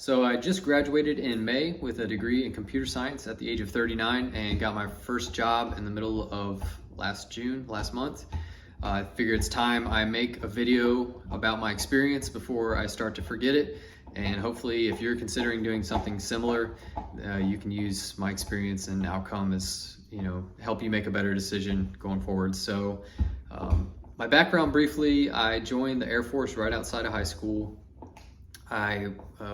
So I just graduated in May with a degree in computer science at the age of 39 and got my first job in the middle of last month. I figured it's time I make a video about my experience before I start to forget it. And hopefully if you're considering doing something similar, you can use my experience and outcome as, help you make a better decision going forward. So my background briefly, I joined the Air Force right outside of high school. I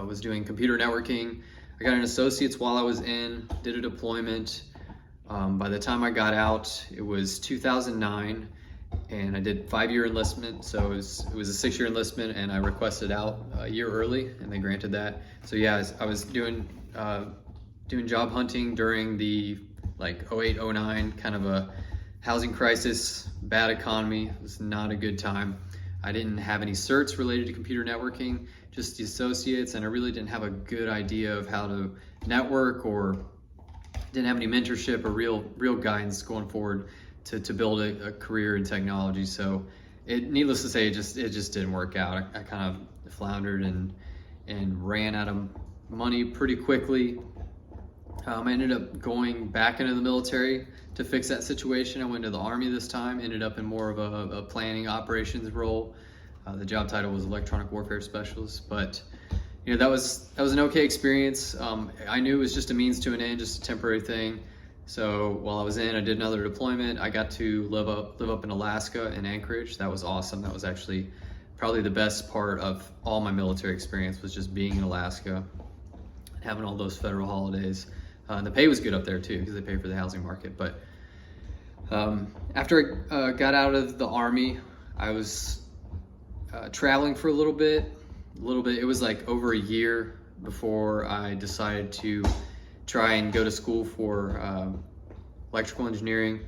was doing computer networking. I got an associate's while I was in, did a deployment. By the time I got out, it was 2009, and I did 5-year enlistment. So it was a 6-year enlistment, and I requested out a year early, and they granted that. So yeah, I was doing job hunting during the 08, 09 kind of a housing crisis, bad economy. It was not a good time. I didn't have any certs related to computer networking, just the associates, and I really didn't have a good idea of how to network, or didn't have any mentorship or real guidance going forward to build a career in technology. So needless to say, it just didn't work out. I kind of floundered and ran out of money pretty quickly. I ended up going back into the military to fix that situation. I went to the Army this time, ended up in more of a planning operations role. The job title was electronic warfare specialist, but that was an okay experience. I knew it was just a means to an end, just a temporary thing. So while I was in, I did another deployment. I got to live up in Alaska in Anchorage. That was awesome. That was actually probably the best part of all my military experience, was just being in Alaska, having all those federal holidays. And the pay was good up there too, because they pay for the housing market. But after I got out of the Army, I was traveling for a little bit. It was like over a year before I decided to try and go to school for electrical engineering.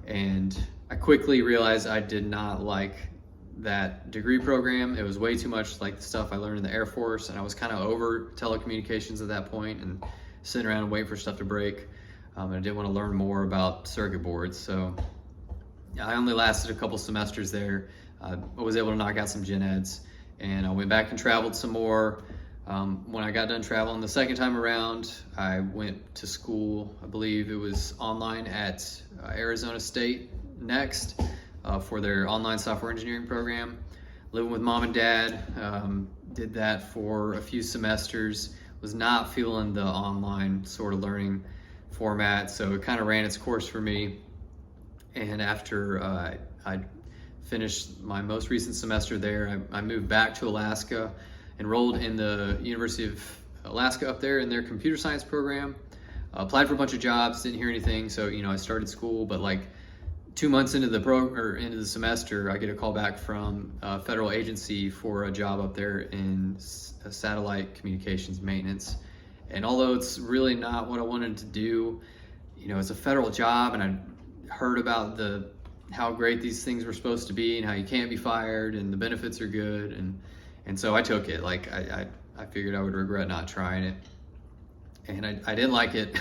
And I quickly realized I did not like that degree program. It was way too much like the stuff I learned in the Air Force, and I was kind of over telecommunications at that point and sitting around and waiting for stuff to break. And I didn't want to learn more about circuit boards. So I only lasted a couple semesters there. I was able to knock out some gen eds, and I went back and traveled some more. When I got done traveling the second time around, I went to school. I believe it was online at Arizona State next for their online software engineering program. Living with mom and dad, did that for a few semesters. Was not feeling the online sort of learning format, so it kind of ran its course for me. And after I finished my most recent semester there, I moved back to Alaska, enrolled in the University of Alaska up there in their computer science program, applied for a bunch of jobs, didn't hear anything. So I started school, but 2 months into the semester, I get a call back from a federal agency for a job up there in satellite communications maintenance. And although it's really not what I wanted to do, it's a federal job, and I heard about how great these things were supposed to be and how you can't be fired and the benefits are good, and so I took it. I figured I would regret not trying it, and I didn't like it.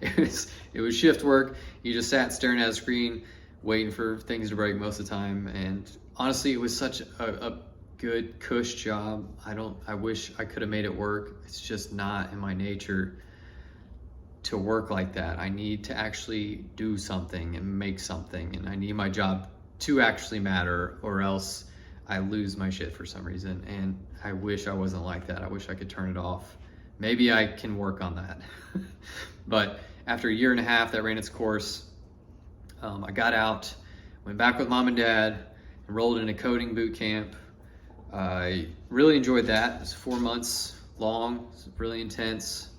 It was shift work. You just sat staring at a screen waiting for things to break most of the time, and honestly it was such a good cush job. I wish I could have made it work. It's just not in my nature to work like that. I need to actually do something and make something, and I need my job to actually matter, or else I lose my shit for some reason. And I wish I wasn't like that. I wish I could turn it off. Maybe I can work on that. But after a year and a half, that ran its course. I got out, went back with mom and dad, enrolled in a coding boot camp. I really enjoyed that. It was 4 months long. It was really intense.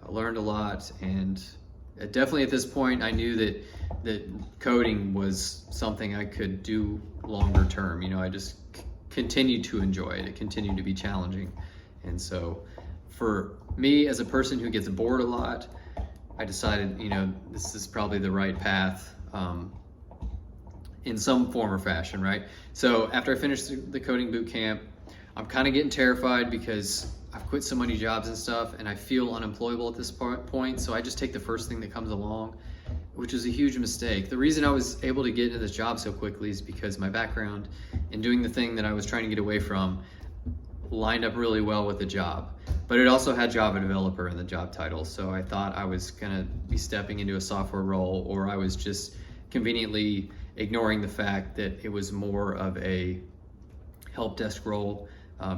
I learned a lot, and definitely at this point I knew that coding was something I could do longer term. I just continued to enjoy it. It continued to be challenging. And so for me, as a person who gets bored a lot, I decided, this is probably the right path in some form or fashion, right? So after I finished the coding boot camp, I'm kind of getting terrified because I've quit so many jobs and stuff, and I feel unemployable at this point. So I just take the first thing that comes along, which is a huge mistake. The reason I was able to get into this job so quickly is because my background in doing the thing that I was trying to get away from lined up really well with the job. But it also had Java developer in the job title, so I thought I was gonna be stepping into a software role, or I was just conveniently ignoring the fact that it was more of a help desk role,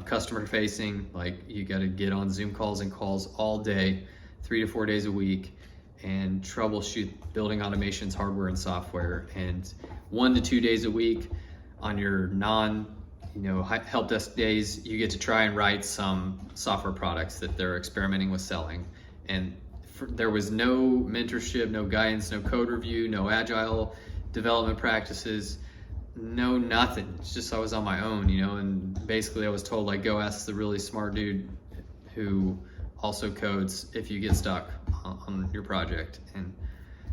customer facing. Like, you got to get on Zoom calls and calls all day, 3 to 4 days a week, and troubleshoot building automations, hardware and software. And 1 to 2 days a week on your help desk days, you get to try and write some software products that they're experimenting with selling. And there was no mentorship, no guidance, no code review, no agile development practices, no nothing. It's just I was on my own, and basically I was told, like, go ask the really smart dude who also codes if you get stuck on your project. And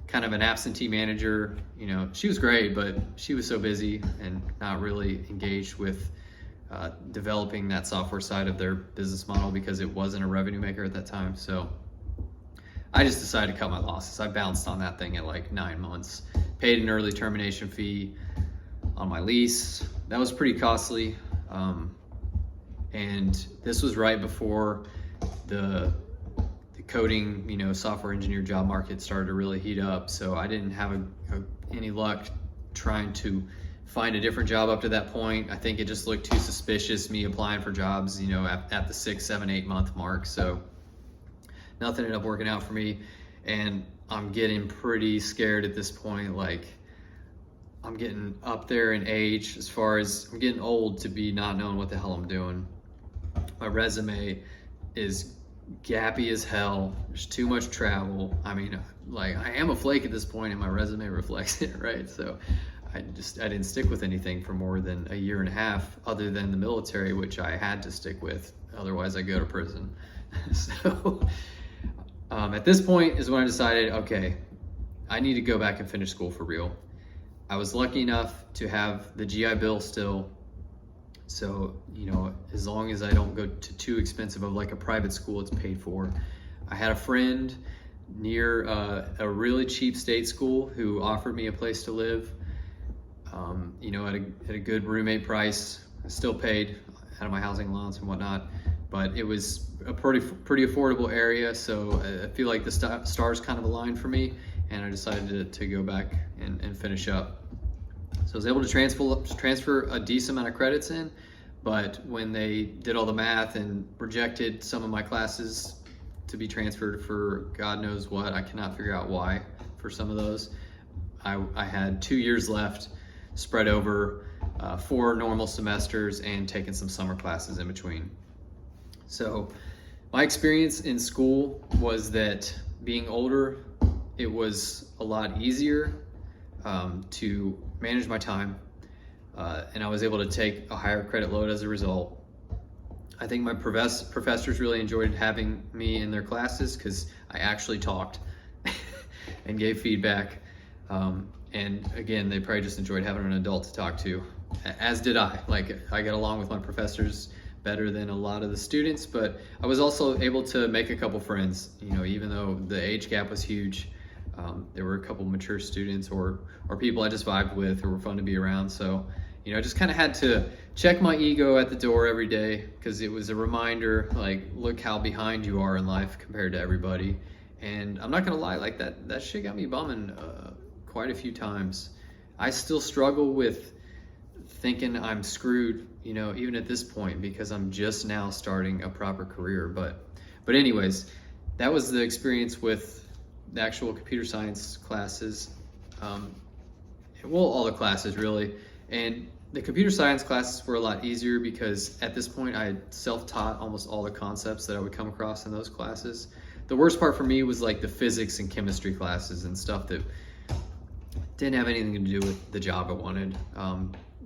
kind of an absentee manager, she was great, but she was so busy and not really engaged with developing that software side of their business model, because it wasn't a revenue maker at that time. So I just decided to cut my losses. I bounced on that thing at like 9 months, paid an early termination fee on my lease. That was pretty costly. And this was right before the coding, software engineer job market started to really heat up. So I didn't have any luck trying to find a different job up to that point. I think it just looked too suspicious, me applying for jobs, at the 6, 7, 8 month mark. So nothing ended up working out for me. And I'm getting pretty scared at this point. Like, I'm getting up there in age, as far as I'm getting old to be not knowing what the hell I'm doing. My resume is gappy as hell. There's too much travel. I mean, like, I am a flake at this point, and my resume reflects it, right? So I didn't stick with anything for more than a year and a half, other than the military, which I had to stick with. Otherwise, I go to prison. So at this point is when I decided, okay, I need to go back and finish school for real. I was lucky enough to have the GI Bill still. So, as long as I don't go to too expensive of like a private school, it's paid for. I had a friend near a really cheap state school who offered me a place to live, at a good roommate price. I still paid out of my housing allowance and whatnot, but it was a pretty affordable area. So I feel like the stars kind of aligned for me, and I decided to go back and finish up. So I was able to transfer a decent amount of credits in, but when they did all the math and rejected some of my classes to be transferred for God knows what, I cannot figure out why, for some of those, I had 2 years left, spread over 4 normal semesters, and taken some summer classes in between. So my experience in school was that being older, it was a lot easier to manage my time, and I was able to take a higher credit load as a result. I think my professors really enjoyed having me in their classes, because I actually talked and gave feedback. And again, they probably just enjoyed having an adult to talk to, as did I. Like, I got along with my professors better than a lot of the students, but I was also able to make a couple friends, even though the age gap was huge. There were a couple mature students or people I just vibed with, who were fun to be around. So, I just kind of had to check my ego at the door every day, because it was a reminder, like, look how behind you are in life compared to everybody. And I'm not gonna lie, like, that shit got me bumming quite a few times. I still struggle with thinking I'm screwed, even at this point, because I'm just now starting a proper career. But anyways, that was the experience with the actual computer science classes. All the classes really. And the computer science classes were a lot easier, because at this point I had self-taught almost all the concepts that I would come across in those classes. The worst part for me was like the physics and chemistry classes and stuff that didn't have anything to do with the job I wanted.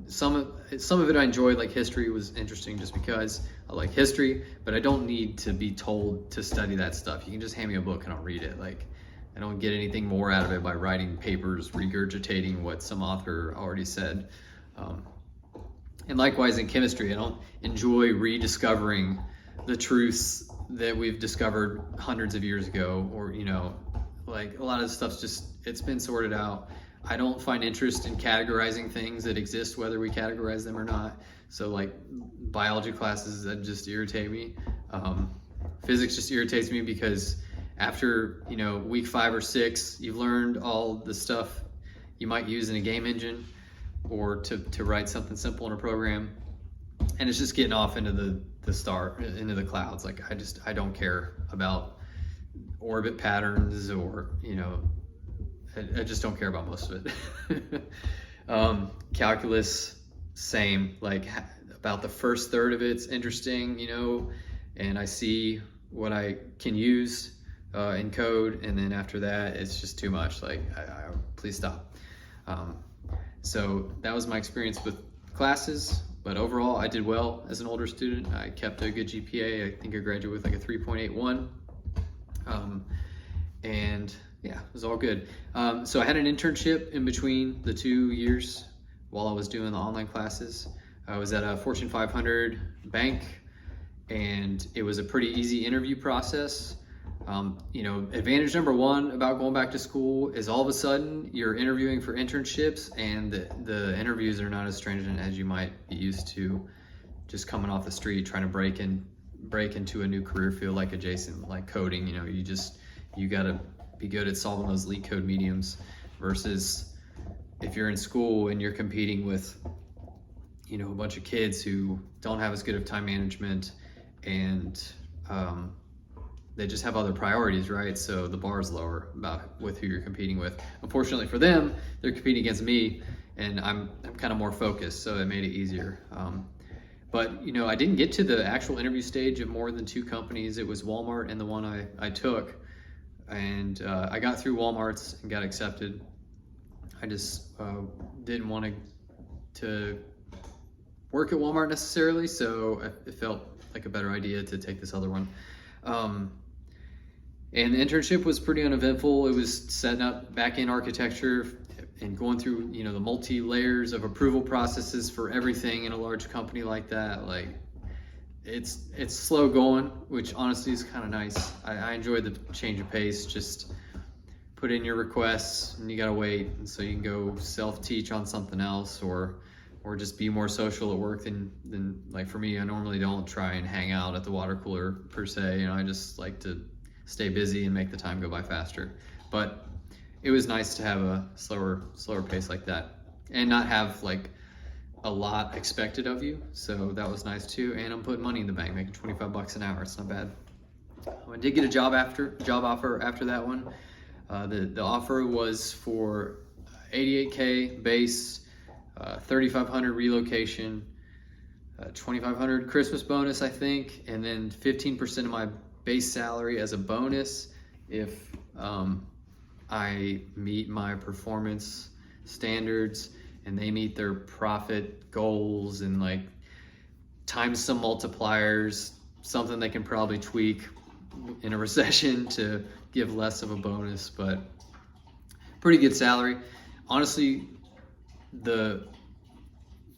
Some of it I enjoyed, like history was interesting just because I like history, but I don't need to be told to study that stuff. You can just hand me a book and I'll read it. Like, I don't get anything more out of it by writing papers, regurgitating what some author already said. And likewise in chemistry, I don't enjoy rediscovering the truths that we've discovered hundreds of years ago, or, like, a lot of the stuff's just, it's been sorted out. I don't find interest in categorizing things that exist, whether we categorize them or not. So like biology classes that just irritate me. Physics just irritates me because after, week 5 or 6, you've learned all the stuff you might use in a game engine or to write something simple in a program. And it's just getting off into into the clouds. Like I don't care about orbit patterns or, I just don't care about most of it. Calculus, same, like about the first third of it's interesting, and I see what I can use in code, and then after that, it's just too much. Like, please stop. So that was my experience with classes, but overall, I did well as an older student. I kept a good GPA. I think I graduated with like a 3.81. And yeah, it was all good. So I had an internship in between the 2 years while I was doing the online classes. I was at a Fortune 500 bank, and it was a pretty easy interview process. Advantage number one about going back to school is all of a sudden you're interviewing for internships, and the interviews are not as stringent as you might be used to just coming off the street trying to break into a new career field like adjacent, like coding. You gotta be good at solving those leak code mediums versus if you're in school and you're competing with, a bunch of kids who don't have as good of time management, and they just have other priorities, right? So the bar is lower with who you're competing with. Unfortunately for them, they're competing against me, and I'm kind of more focused, so it made it easier. But I didn't get to the actual interview stage of more than 2 companies. It was Walmart and the one I took, and I got through Walmart's and got accepted. I just didn't want to work at Walmart necessarily, so it felt like a better idea to take this other one. And the internship was pretty uneventful. It was setting up back-end architecture and going through, the multi-layers of approval processes for everything in a large company like that. Like, it's slow going, which honestly is kind of nice. I enjoyed the change of pace. Just put in your requests and you gotta wait, and so you can go self-teach on something else or just be more social at work than like for me. I normally don't try and hang out at the water cooler per se. I just like to stay busy and make the time go by faster. But it was nice to have a slower pace like that and not have like a lot expected of you. So that was nice too. And I'm putting money in the bank, making $25 an hour. It's not bad. I did get a job offer after that one. The offer was for $88K base, $3,500 relocation, $2,500 Christmas bonus, I think, and then 15% of my base salary as a bonus if I meet my performance standards and they meet their profit goals, and like times some multipliers, something they can probably tweak in a recession to give less of a bonus, but pretty good salary. Honestly, the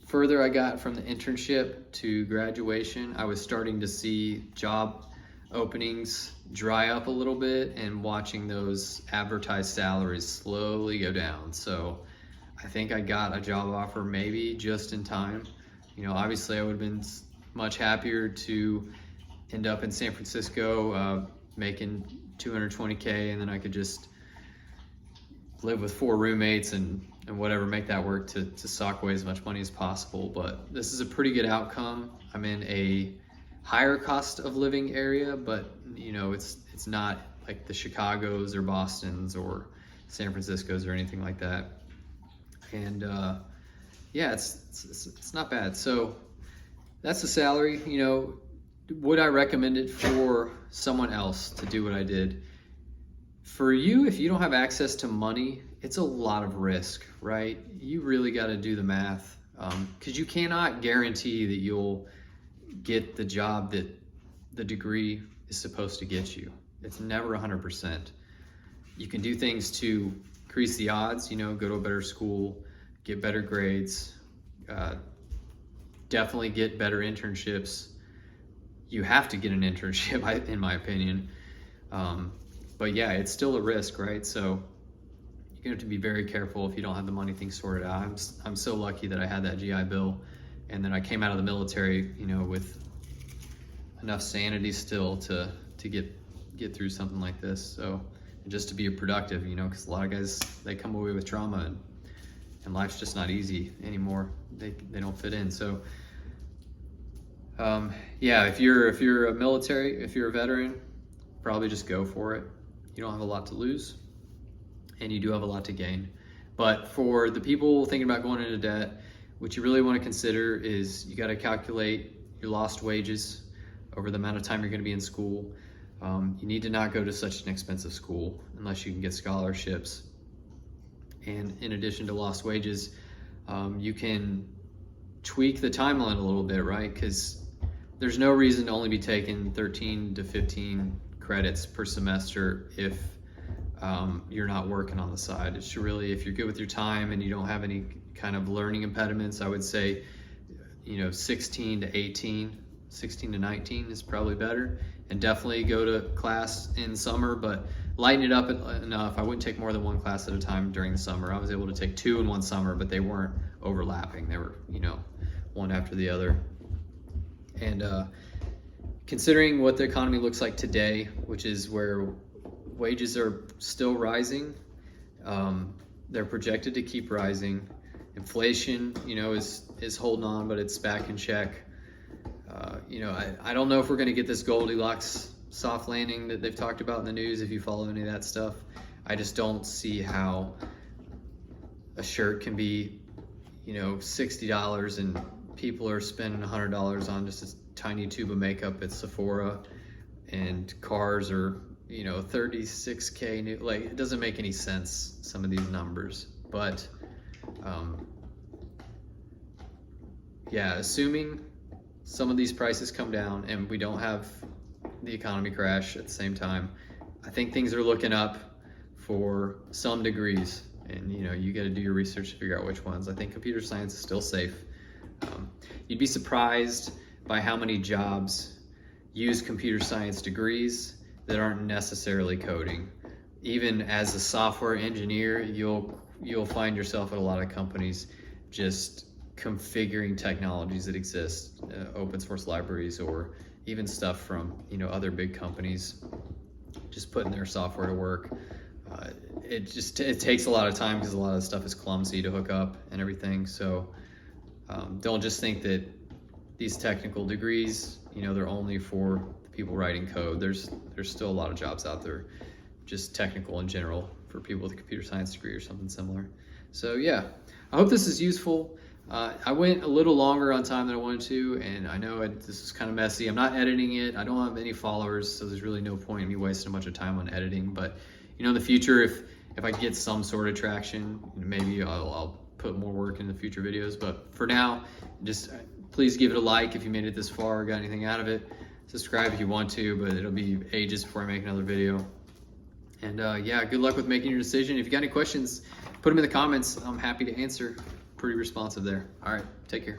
further I got from the internship to graduation, I was starting to see job openings dry up a little bit and watching those advertised salaries slowly go down. So I think I got a job offer maybe just in time. Obviously I would have been much happier to end up in San Francisco making $220K, and then I could just live with 4 roommates and whatever, make that work to sock away as much money as possible. But this is a pretty good outcome. I'm in a higher cost of living area, but it's not like the Chicagos or Bostons or San Franciscos or anything like that. And yeah, it's not bad. So that's the salary. Would I recommend it for someone else to do what I did? For you, if you don't have access to money, it's a lot of risk, right? You really got to do the math, because you cannot guarantee that you'll get the job that the degree is supposed to get you. It's never 100%. You can do things to increase the odds, go to a better school, get better grades, definitely get better internships. You have to get an internship, in my opinion. But yeah, it's still a risk, right? So, you're gonna have to be very careful if you don't have the money things sorted out. I'm so lucky that I had that GI Bill, and then I came out of the military, you know, with enough sanity still to get through something like this. So, and just to be productive, you know, because a lot of guys, they come away with trauma, and life's just not easy anymore. They don't fit in. So yeah, if you're a military, if you're a veteran, probably just go for it. You don't have a lot to lose, and you do have a lot to gain. But for the people thinking about going into debt, what you really want to consider is you got to calculate your lost wages over the amount of time you're going to be in school. You need to not go to such an expensive school unless you can get scholarships. And in addition to lost wages, you can tweak the timeline a little bit, right? Because there's no reason to only be taking 13 to 15 credits per semester if you're not working on the side. It's really, if you're good with your time and you don't have any kind of learning impediments, I would say, you know, 16 to 19 is probably better. And definitely go to class in summer, but lighten it up enough. I wouldn't take more than one class at a time during the summer. I was able to take 2 in one summer, but they weren't overlapping. They were, you know, one after the other. And considering what the economy looks like today, which is where wages are still rising, they're projected to keep rising. Inflation, you know, is holding on, but it's back in check. You know, I don't know if we're going to get this Goldilocks soft landing that they've talked about in the news, if you follow any of that stuff. I just don't see how a shirt can be, you know, $60 and people are spending $100 on just a tiny tube of makeup at Sephora, and cars are, you know, 36K new. Like, it doesn't make any sense, some of these numbers. But yeah, assuming some of these prices come down and we don't have the economy crash at the same time, I think things are looking up for some degrees. And, you know, you got to do your research to figure out which ones. I think computer science is still safe. You'd be surprised by how many jobs use computer science degrees that aren't necessarily coding. Even as a software engineer, you'll find yourself at a lot of companies just configuring technologies that exist, open source libraries, or even stuff from, you know, other big companies, just putting their software to work. It takes a lot of time because a lot of the stuff is clumsy to hook up and everything. So don't just think that these technical degrees, you know, they're only for the people writing code. There's still a lot of jobs out there, just technical in general, for people with a computer science degree or something similar. So yeah, I hope this is useful. I went a little longer on time than I wanted to, and I know this is kind of messy. I'm not editing it. I don't have any followers, so there's really no point in me wasting a bunch of time on editing. But, you know, in the future, if I get some sort of traction, maybe I'll put more work in the future videos. But for now, just please give it a like if you made it this far or got anything out of it. Subscribe if you want to, but it'll be ages before I make another video. And yeah, good luck with making your decision. If you got any questions, put them in the comments. I'm happy to answer. Pretty responsive there. All right, take care.